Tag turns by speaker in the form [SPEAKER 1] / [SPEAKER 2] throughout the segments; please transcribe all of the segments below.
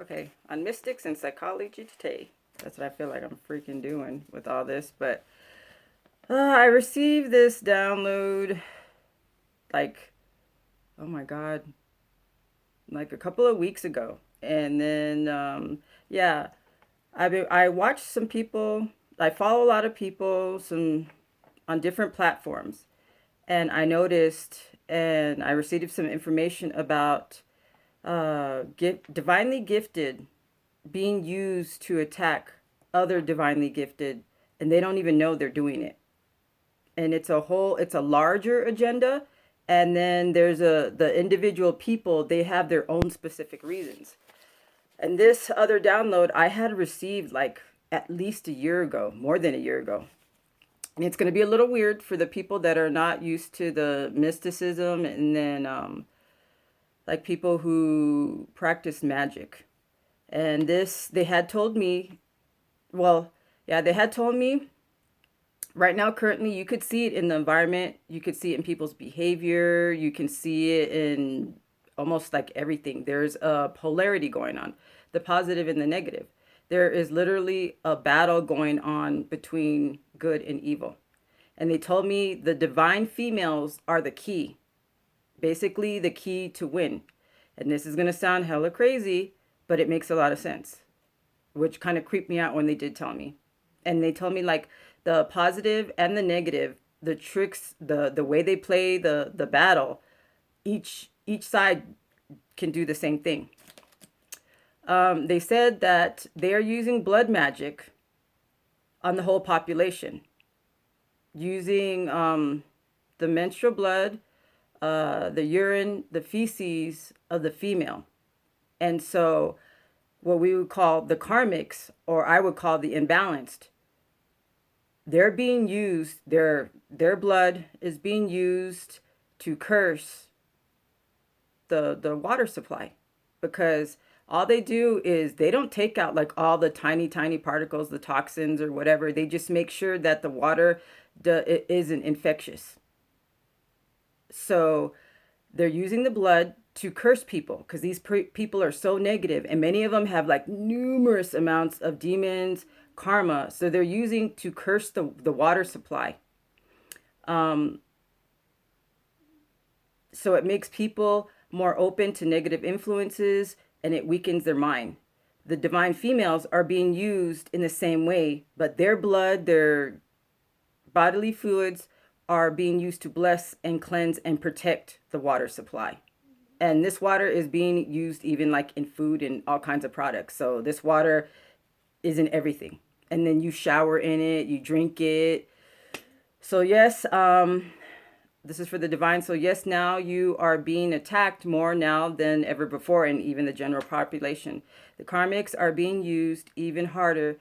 [SPEAKER 1] Okay, on mystics and psychology today. That's what I feel like I'm freaking doing with all this. But I received this download like, oh my God, like a couple of weeks ago. And then, yeah, I watched some people, I follow a lot of people, some on different platforms. And I noticed and I received some information about divinely gifted being used to attack other divinely gifted, and they don't even know they're doing it. And it's a larger agenda. And then there's the individual people, they have their own specific reasons. And this other download I had received like at least a year ago, more than a year ago. And it's going to be a little weird for the people that are not used to the mysticism, and then like people who practice magic. And this, they had told me, well, yeah, they had told me right now, currently, you could see it in the environment. You could see it in people's behavior. You can see it in almost like everything. There's a polarity going on, the positive and the negative. There is literally a battle going on between good and evil. And they told me the divine females are the key, basically the key to win. And this is going to sound hella crazy, but it makes a lot of sense, which kind of creeped me out when they did tell me. And they told me like the positive and the negative, the tricks, the way they play the battle, each side can do the same thing. They said that they are using blood magic on the whole population, using the menstrual blood, the urine, the feces of the female. And so what we would call the karmics, or I would call the imbalanced, they're being used, their blood is being used to curse the water supply, because all they do is they don't take out like all the tiny particles, the toxins or whatever. They just make sure that the water isn't infectious. So they're using the blood to curse people, because these people are so negative, and many of them have like numerous amounts of demons, karma. So they're using to curse the water supply. Um, so it makes people more open to negative influences, and it weakens their mind. The divine females are being used in the same way, but their blood, their bodily fluids are being used to bless and cleanse and protect the water supply. And this water is being used even like in food and all kinds of products. So this water is in everything. And then you shower in it, you drink it. So yes, this is for the divine. So yes, now you are being attacked more now than ever before, and even the general population. The karmics are being used even harder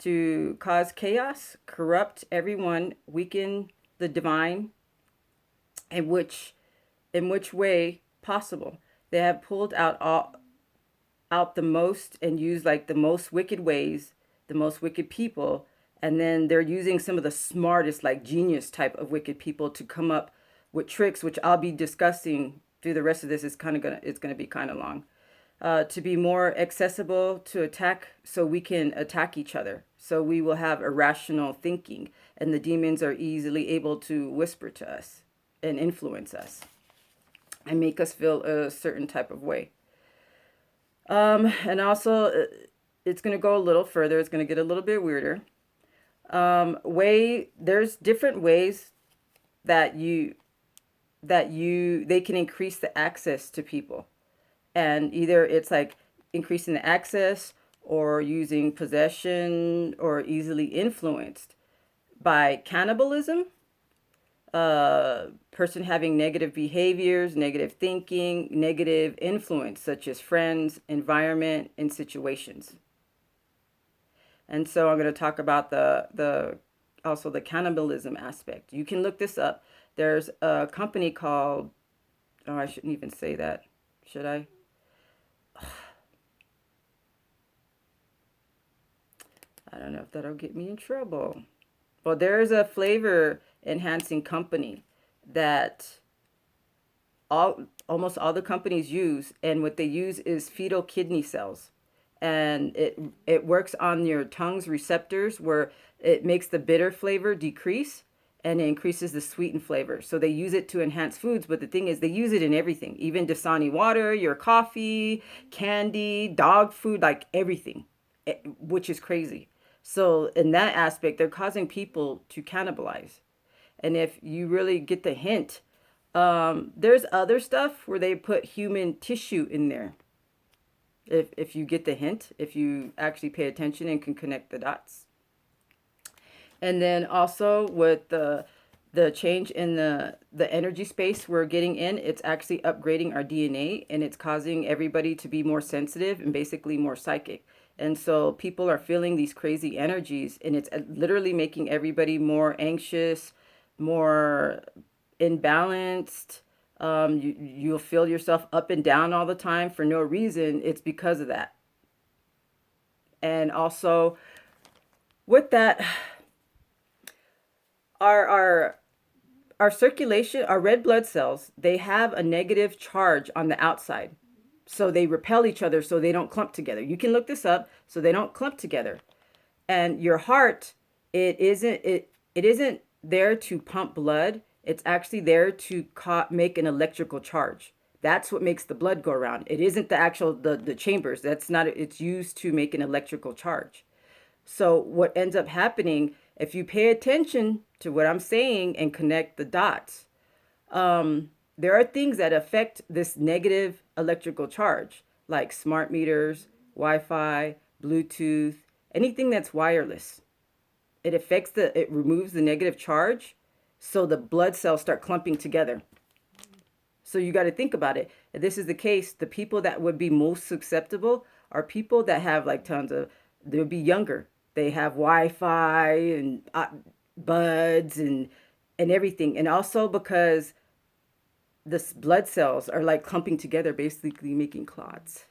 [SPEAKER 1] to cause chaos, corrupt everyone, weaken the divine, in which way possible. They have pulled out the most and used like the most wicked ways, the most wicked people, and then they're using some of the smartest, like genius type of wicked people to come up with tricks, which I'll be discussing through the rest of this. It's gonna be kind of long. To be more accessible to attack, so we can attack each other. So we will have irrational thinking, and the demons are easily able to whisper to us and influence us and make us feel a certain type of way. And also, it's going to go a little further. It's going to get a little bit weirder. There's different ways that they can increase the access to people. And either it's like increasing the access, or using possession, or easily influenced by cannibalism, person having negative behaviors, negative thinking, negative influence, such as friends, environment, and situations. And so I'm going to talk about the also the cannibalism aspect. You can look this up. There's a company called, oh, I shouldn't even say that, should I? I don't know if that'll get me in trouble. Well, there's a flavor enhancing company that almost all the companies use, and what they use is fetal kidney cells. and it works on your tongue's receptors where it makes the bitter flavor decrease and it increases the sweetened flavor. So they use it to enhance foods, but the thing is they use it in everything, even Dasani water, your coffee, candy, dog food, like everything, which is crazy. So in that aspect, they're causing people to cannibalize. And if you really get the hint, there's other stuff where they put human tissue in there. If you get the hint, if you actually pay attention and can connect the dots. And then also with the change in the energy space we're getting in, it's actually upgrading our DNA and it's causing everybody to be more sensitive and basically more psychic. And so people are feeling these crazy energies and it's literally making everybody more anxious, more imbalanced. You'll feel yourself up and down all the time for no reason. It's because of that. And also with that, our our circulation, our red blood cells, they have a negative charge on the outside. So they repel each other so they don't clump together. You can look this up so they don't clump together. And your heart, it isn't there to pump blood. It's actually there to make an electrical charge. That's what makes the blood go around. It isn't the actual the chambers. That's not it's used to make an electrical charge. So what ends up happening if you pay attention to what I'm saying and connect the dots, there are things that affect this negative electrical charge, like smart meters, Wi-Fi, Bluetooth, anything that's wireless. It removes the negative charge, so the blood cells start clumping together. So you got to think about it. If this is the case, the people that would be most susceptible are people that have like tons of, they'll be younger. They have Wi-Fi and buds and everything. And also because the blood cells are like clumping together, basically making clots.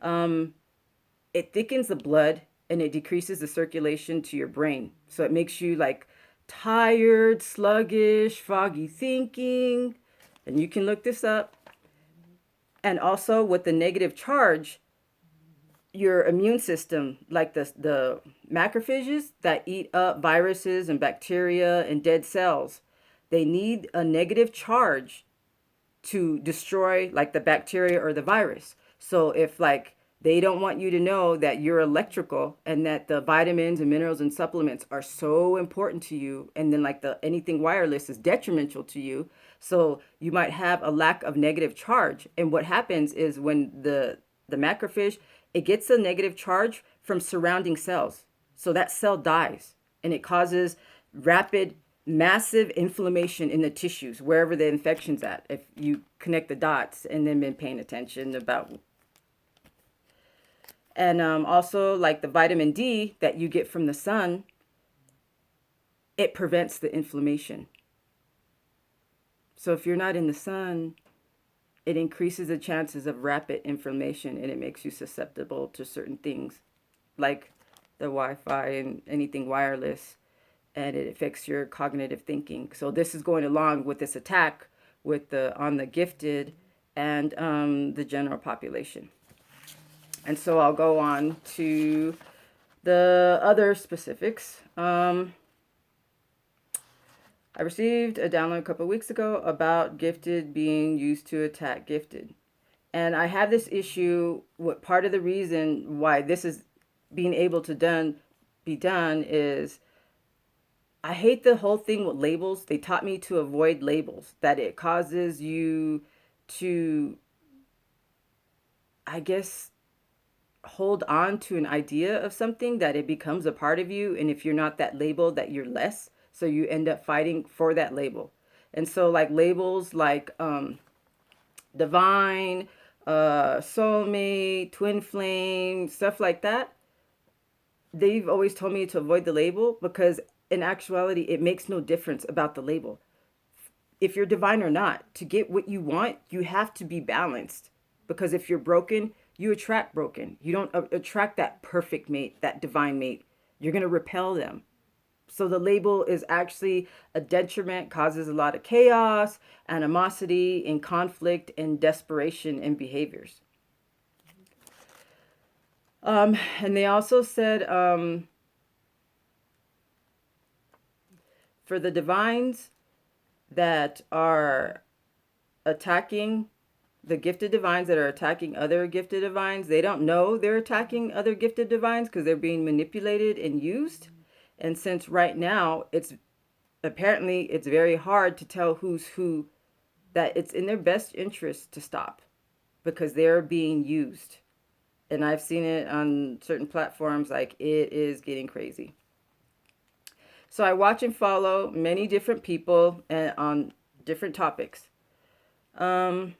[SPEAKER 1] It thickens the blood and it decreases the circulation to your brain. So it makes you like tired, sluggish, foggy thinking. And you can look this up. And also with the negative charge, your immune system, like the macrophages that eat up viruses and bacteria and dead cells, they need a negative charge to destroy like the bacteria or the virus. So if like they don't want you to know that you're electrical and that the vitamins and minerals and supplements are so important to you, and then like the anything wireless is detrimental to you, so you might have a lack of negative charge. And what happens is when the macrophage, it gets a negative charge from surrounding cells. So that cell dies and it causes rapid, massive inflammation in the tissues, wherever the infection's at, if you connect the dots and then been paying attention about. And also, like the vitamin D that you get from the sun, it prevents the inflammation. So if you're not in the sun, it increases the chances of rapid inflammation and it makes you susceptible to certain things like the Wi-Fi and anything wireless, and it affects your cognitive thinking. So this is going along with this attack with the on the gifted and the general population. And so I'll go on to the other specifics. I received a download a couple of weeks ago about gifted being used to attack gifted. And I have this issue. What part of the reason why this is being able to be done is I hate the whole thing with labels. They taught me to avoid labels, that it causes you to, I guess, hold on to an idea of something, that it becomes a part of you. And if you're not that label, that you're less. So you end up fighting for that label. And so like labels like divine, soulmate, twin flame, stuff like that, they've always told me to avoid the label because in actuality, it makes no difference about the label. If you're divine or not, to get what you want, you have to be balanced. Because if you're broken, you attract broken. You don't attract that perfect mate, that divine mate. You're going to repel them. So the label is actually a detriment, causes a lot of chaos, animosity, and conflict, and desperation in behaviors. And they also said for the divines that are attacking the gifted divines that are attacking other gifted divines, they don't know they're attacking other gifted divines because they're being manipulated and used. And since right now it's apparently it's very hard to tell who's who, that it's in their best interest to stop because they're being used. And I've seen it on certain platforms, like it is getting crazy. So I watch and follow many different people and on different topics. Um,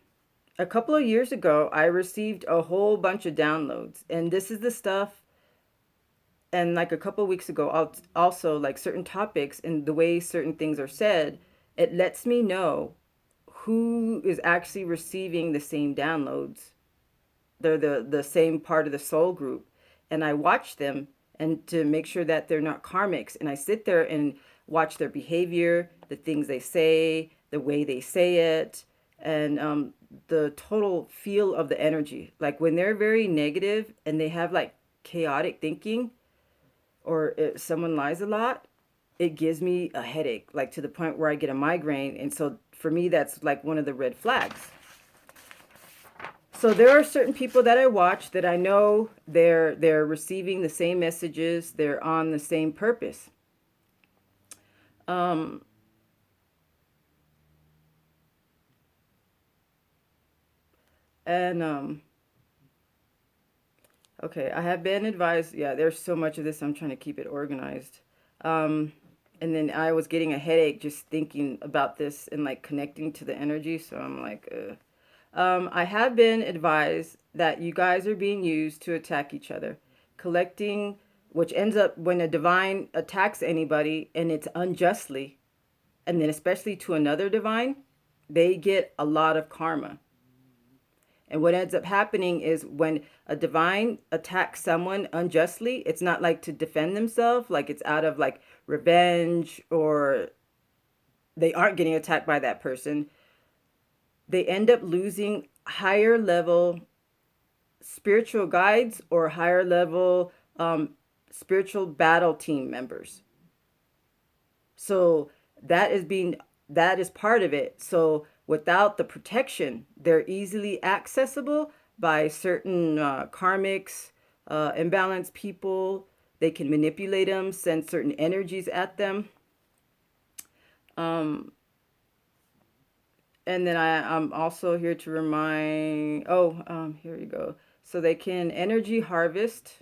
[SPEAKER 1] a couple of years ago, I received a whole bunch of downloads, and this is the stuff. And like a couple of weeks ago, also like certain topics and the way certain things are said, it lets me know who is actually receiving the same downloads. They're the same part of the soul group, and I watch them and to make sure that they're not karmics. And I sit there and watch their behavior, the things they say, the way they say it, and the total feel of the energy. Like when they're very negative and they have like chaotic thinking, or if someone lies a lot, it gives me a headache, like to the point where I get a migraine. And so for me, that's like one of the red flags. So there are certain people that I watch that I know they're receiving the same messages, they're on the same purpose. Um, and okay, I have been advised. Yeah, there's so much of this. I'm trying to keep it organized. Um, and then I was getting a headache just thinking about this and like connecting to the energy. So I'm like, I have been advised that you guys are being used to attack each other, collecting, which ends up when a divine attacks anybody and it's unjustly, and then especially to another divine, they get a lot of karma. And what ends up happening is when a divine attacks someone unjustly, it's not like to defend themselves, like it's out of like revenge or they aren't getting attacked by that person. They end up losing higher level spiritual guides or higher level spiritual battle team members. So that is being that is part of it. So without the protection, they're easily accessible by certain karmics, imbalanced people. They can manipulate them, send certain energies at them. Um, and then I'm also here to remind. Oh, here you go. So they can energy harvest,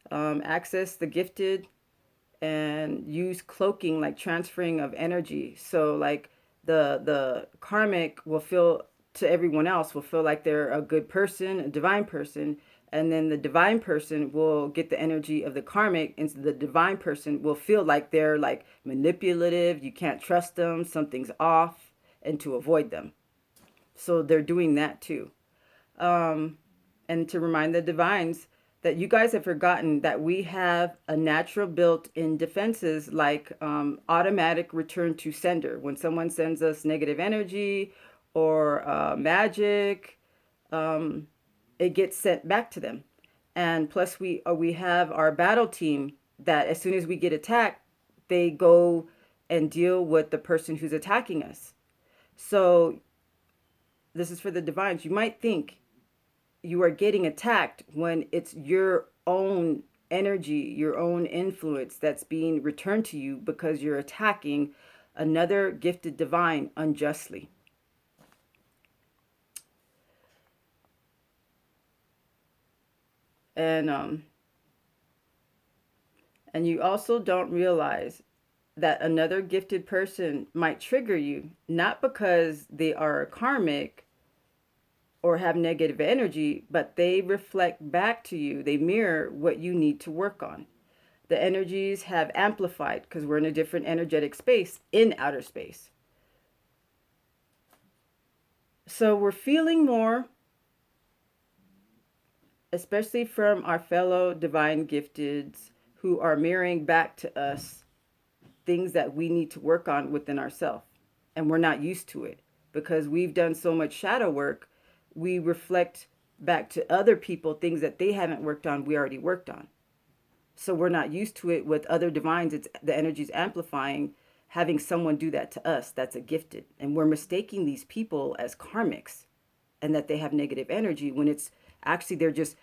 [SPEAKER 1] access the gifted, and use cloaking, like transferring of energy. So like the karmic will feel to everyone else will feel like they're a good person, a divine person, and then the divine person will get the energy of the karmic, and the divine person will feel like they're like manipulative, you can't trust them, something's off, and to avoid them. So they're doing that too. um, and to remind the divines that you guys have forgotten that we have a natural built-in defenses, like automatic return to sender. When someone sends us negative energy or magic, um, it gets sent back to them. And plus, we have our battle team that as soon as we get attacked, they go and deal with the person who's attacking us. So this is for the divines. You might think you are getting attacked when it's your own energy, your own influence that's being returned to you because you're attacking another gifted divine unjustly. And and you also don't realize that another gifted person might trigger you not because they are karmic or have negative energy, but they reflect back to you. They mirror what you need to work on. The energies have amplified because we're in a different energetic space in outer space. So we're feeling more, especially from our fellow divine gifteds who are mirroring back to us things that we need to work on within ourselves. And we're not used to it because we've done so much shadow work. We reflect back to other people things that they haven't worked on, we already worked on. So we're not used to it with other divines. It's the energy's amplifying, having someone do that to us. That's a gifted. And we're mistaking these people as karmics and that they have negative energy when it's actually they're just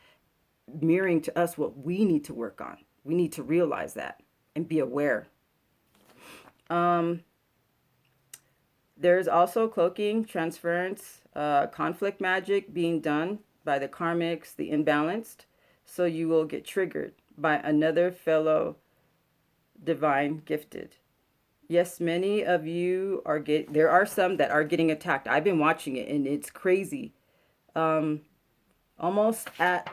[SPEAKER 1] mirroring to us what we need to work on. We need to realize that and be aware. Um, there's also cloaking, transference, conflict magic being done by the karmics, the imbalanced. So you will get triggered by another fellow divine gifted. Yes, many of you are there are some that are getting attacked. I've been watching it and it's crazy. Um, Almost at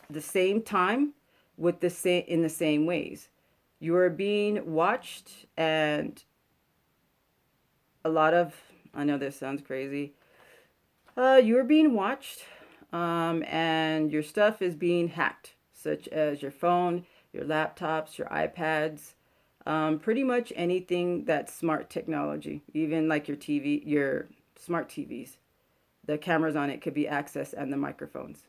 [SPEAKER 1] the same time with the same in the same ways. You are being watched and a lot of I know this sounds crazy. You're being watched and your stuff is being hacked, such as your phone, your laptops, your iPads, pretty much anything that's smart technology, even like your TV, your smart TVs. The cameras on it could be accessed and the microphones.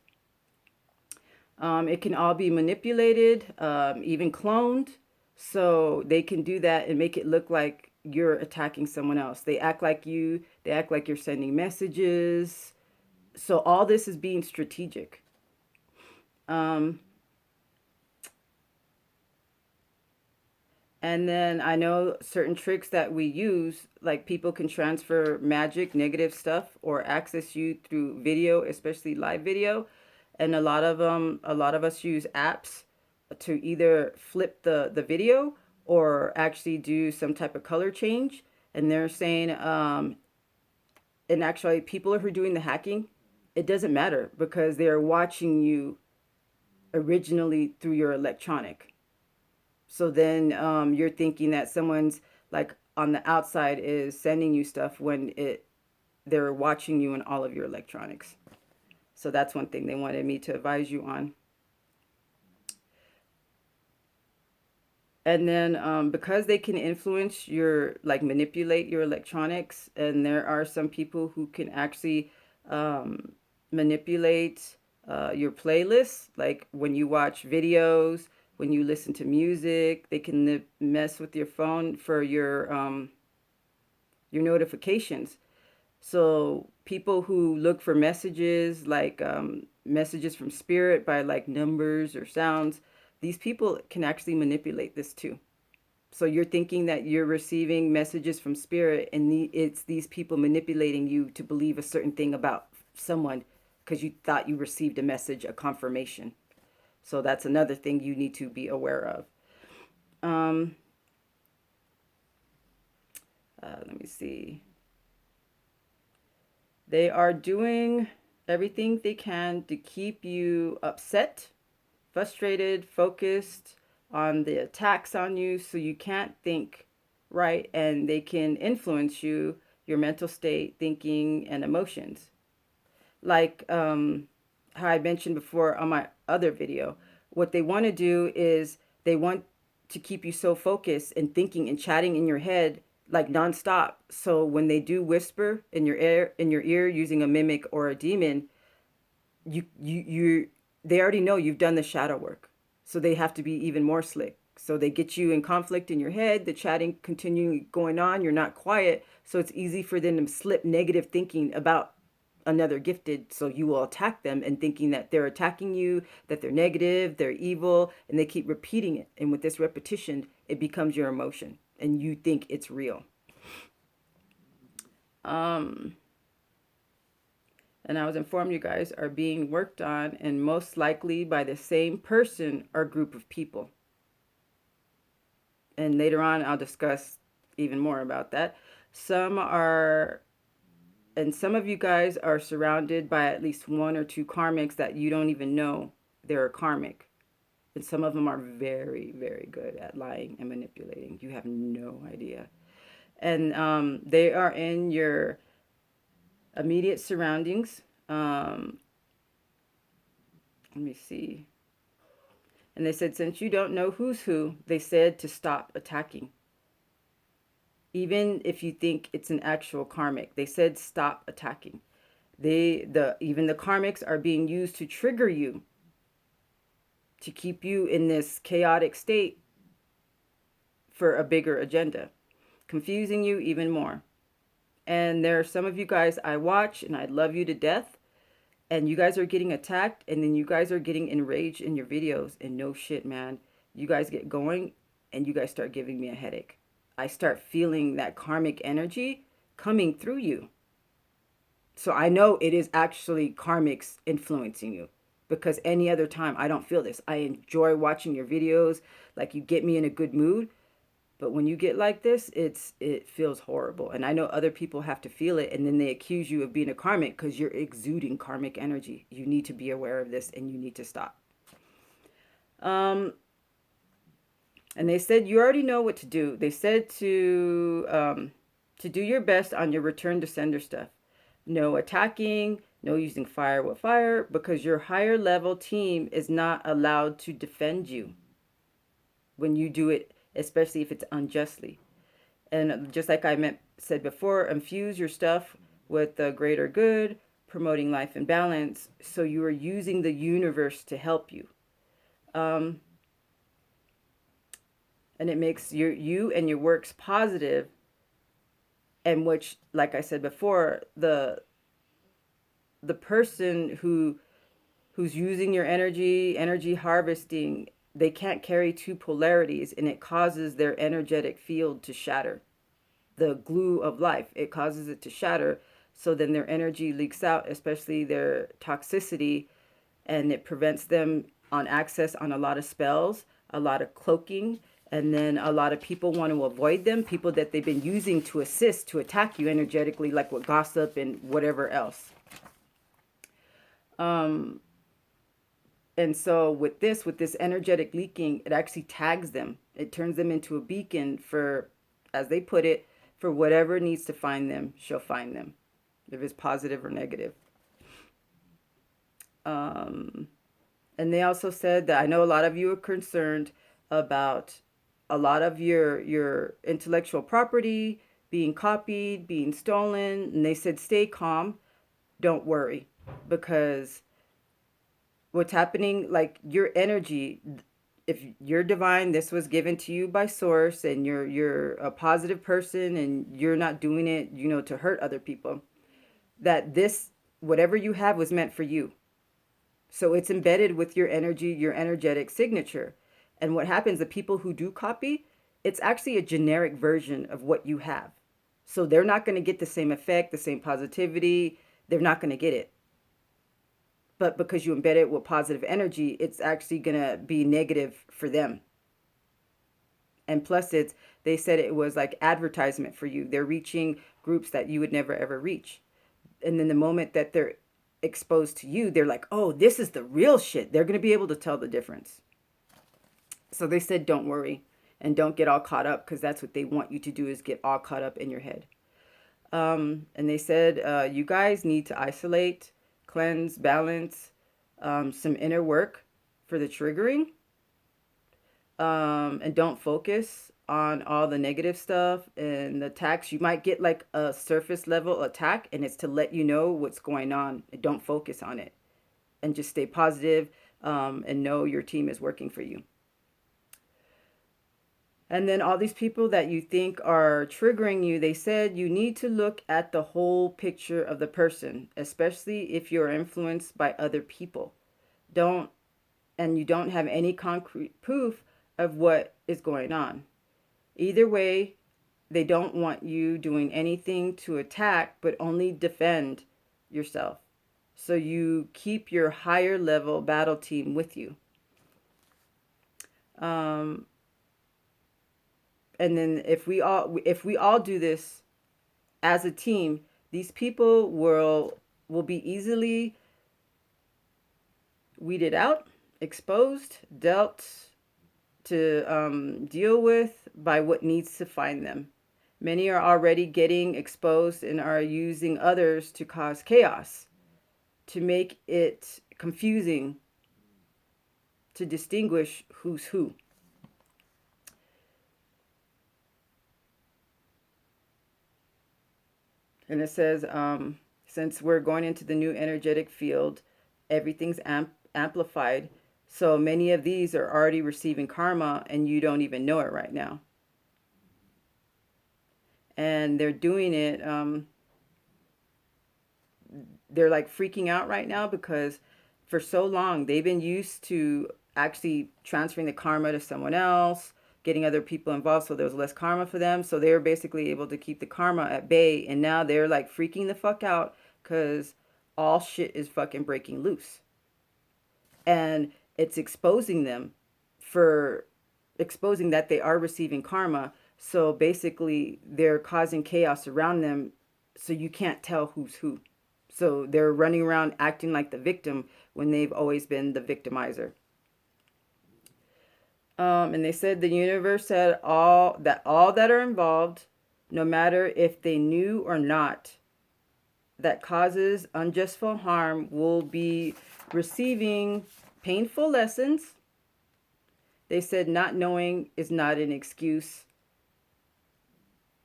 [SPEAKER 1] It can all be manipulated, even cloned. So they can do that and make it look like you're attacking someone else. They act like you, they act like you're sending messages. So all this is being strategic. Um, and then I know certain tricks that we use, like people can transfer magic, negative stuff, or access you through video, especially live video. And a lot of us use apps to either flip the video or actually do some type of color change. And they're saying, and actually, people who are doing the hacking, it doesn't matter because they are watching you originally through your electronic. So then you're thinking that someone's like on the outside is sending you stuff when they're watching you in all of your electronics. So that's one thing they wanted me to advise you on. And then because they can influence your, like manipulate your electronics, and there are some people who can actually manipulate your playlists, like when you watch videos, when you listen to music, they can mess with your phone for your notifications. So people who look for messages like messages from spirit by like numbers or sounds, these people can actually manipulate this too. So you're thinking that you're receiving messages from spirit, and it's these people manipulating you to believe a certain thing about someone because you thought you received a message, a confirmation. So that's another thing you need to be aware of. Um, Let me see. They are doing everything they can to keep you upset, frustrated, focused on the attacks on you so you can't think right, and they can influence you, your mental state, thinking, and emotions. Like how I mentioned before on my other video, what they want to do is they want to keep you so focused and thinking and chatting in your head like nonstop. So when they do whisper in your ear using a mimic or a demon, you they already know you've done the shadow work. So they have to be even more slick. So they get you in conflict in your head, the chatting continuing going on, you're not quiet, so it's easy for them to slip negative thinking about another gifted, so you will attack them and thinking that they're attacking you, that they're negative, they're evil, and they keep repeating it. And with this repetition, it becomes your emotion and you think it's real. Um and I was informed you guys are being worked on and most likely by the same person or group of people. And later on, I'll discuss even more about that. Some are, and some of you guys are surrounded by at least one or two karmics that you don't even know they're a karmic. And some of them are very, very good at lying and manipulating. You have no idea. And they are in your immediate surroundings. Let me see. And they said, since you don't know who's who, they said to stop attacking. Even if you think it's an actual karmic, they said stop attacking. Even the karmics are being used to trigger you, to keep you in this chaotic state for a bigger agenda, confusing you even more. And there are some of you guys I watch and I love you to death, and you guys are getting attacked, and then you guys are getting enraged in your videos, and no shit, man, you guys get going and you guys start giving me a headache. I start feeling that karmic energy coming through you. So I know it is actually karmics influencing you, because any other time I don't feel this. I enjoy watching your videos, like you get me in a good mood. But when you get like this, it feels horrible. And I know other people have to feel it, and then they accuse you of being a karmic because you're exuding karmic energy. You need to be aware of this and you need to stop. Um, and they said you already know what to do. They said to do your best on your return to sender stuff. No attacking, no using fire with fire, because your higher level team is not allowed to defend you when you do it, especially if it's unjustly. And just like said before, infuse your stuff with the greater good, promoting life and balance. So you are using the universe to help you. And it makes you and your works positive, and which, like I said before, the person who's using your energy harvesting, they can't carry two polarities, and it causes their energetic field to shatter. The glue of life, it causes it to shatter, so then their energy leaks out, especially their toxicity, and it prevents them on access on a lot of spells, a lot of cloaking, and then a lot of people want to avoid them, people that they've been using to assist to attack you energetically, like with gossip and whatever else. And so with this energetic leaking, it actually tags them. It turns them into a beacon for, as they put it, for whatever needs to find them, she'll find them, if it's positive or negative. And they also said that I know a lot of you are concerned about a lot of your intellectual property being copied, being stolen. And they said, stay calm, don't worry, because what's happening, like your energy, if you're divine, this was given to you by source, and you're a positive person, and you're not doing it, to hurt other people, that this, whatever you have, was meant for you. So it's embedded with your energy, your energetic signature. And what happens, the people who do copy, it's actually a generic version of what you have. So they're not going to get the same effect, the same positivity. They're not going to get it. But because you embed it with positive energy, it's actually going to be negative for them. And plus, they said it was like advertisement for you. They're reaching groups that you would never ever reach. And then the moment that they're exposed to you, they're like, oh, this is the real shit. They're going to be able to tell the difference. So they said, don't worry and don't get all caught up, because that's what they want you to do, is get all caught up in your head. And they said, you guys need to isolate, cleanse, balance, some inner work for the triggering. And don't focus on all the negative stuff and the attacks. You might get like a surface level attack, and it's to let you know what's going on. Don't focus on it, and just stay positive, and know your team is working for you. And then all these people that you think are triggering you, they said you need to look at the whole picture of the person, especially if you're influenced by other people. And you don't have any concrete proof of what is going on. Either way, they don't want you doing anything to attack, but only defend yourself. So you keep your higher level battle team with you. And then if we all do this as a team, these people will be easily weeded out, exposed, dealt to deal with by what needs to find them. Many are already getting exposed and are using others to cause chaos, to make it confusing to distinguish who's who. And it says, Since we're going into the new energetic field, everything's amplified. So many of these are already receiving karma and you don't even know it right now. And they're doing it, they're like freaking out right now because for so long they've been used to actually transferring the karma to someone else, getting other people involved so there was less karma for them. So they were basically able to keep the karma at bay. And now they're like freaking the fuck out because all shit is fucking breaking loose. And it's exposing them for exposing that they are receiving karma. So basically, they're causing chaos around them so you can't tell who's who. So they're running around acting like the victim when they've always been the victimizer. And they said the universe said all that are involved, no matter if they knew or not, that causes unjustful harm will be receiving painful lessons. They said not knowing is not an excuse,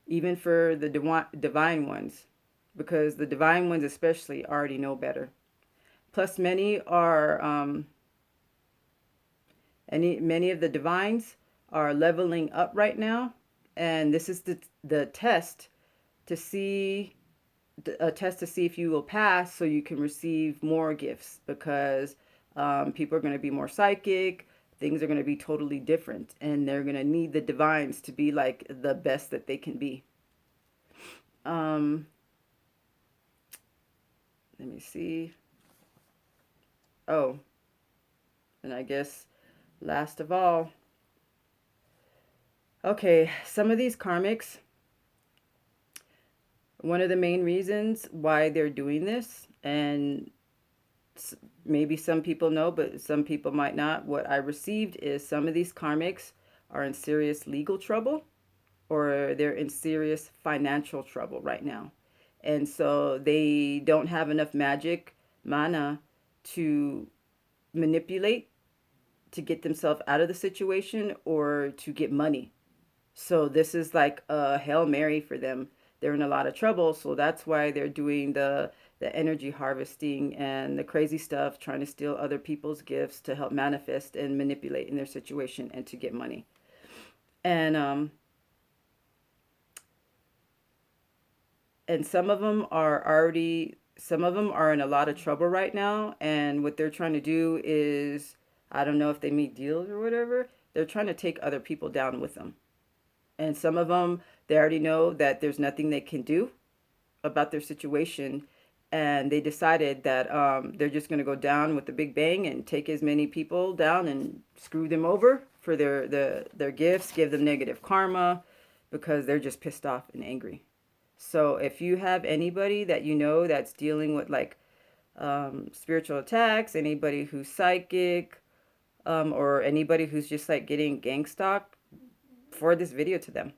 [SPEAKER 1] even for the divine ones, because the divine ones especially already know better. Plus, many of the divines are leveling up right now, and this is the test to see a test to see if you will pass so you can receive more gifts because people are going to be more psychic, things are going to be totally different, and they're going to need the divines to be like the best that they can be. um Let me see. Oh, and I guess last of all, okay, some of these karmics, one of the main reasons why they're doing this, and maybe some people know, but some people might not. What I received is some of these karmics are in serious legal trouble or they're in serious financial trouble right now. And so they don't have enough magic mana to manipulate to get themselves out of the situation or to get money. So this is like a Hail Mary for them. They're in a lot of trouble, so that's why they're doing the energy harvesting and the crazy stuff, trying to steal other people's gifts to help manifest and manipulate in their situation and to get money. And and some of them are in a lot of trouble right now, and what they're trying to do is, I don't know if they make deals or whatever, they're trying to take other people down with them. And some of them, they already know that there's nothing they can do about their situation, and they decided that they're just going to go down with the big bang and take as many people down and screw them over for their gifts, give them negative karma because they're just pissed off and angry. So if you have anybody that you know that's dealing with like spiritual attacks, anybody who's psychic, or anybody who's just like getting gang stalked, forward this video to them.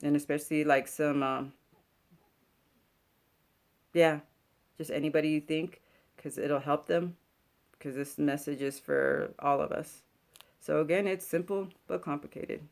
[SPEAKER 1] And especially like some yeah, just anybody you think, because it'll help them, because this message is for all of us. So again, it's simple but complicated.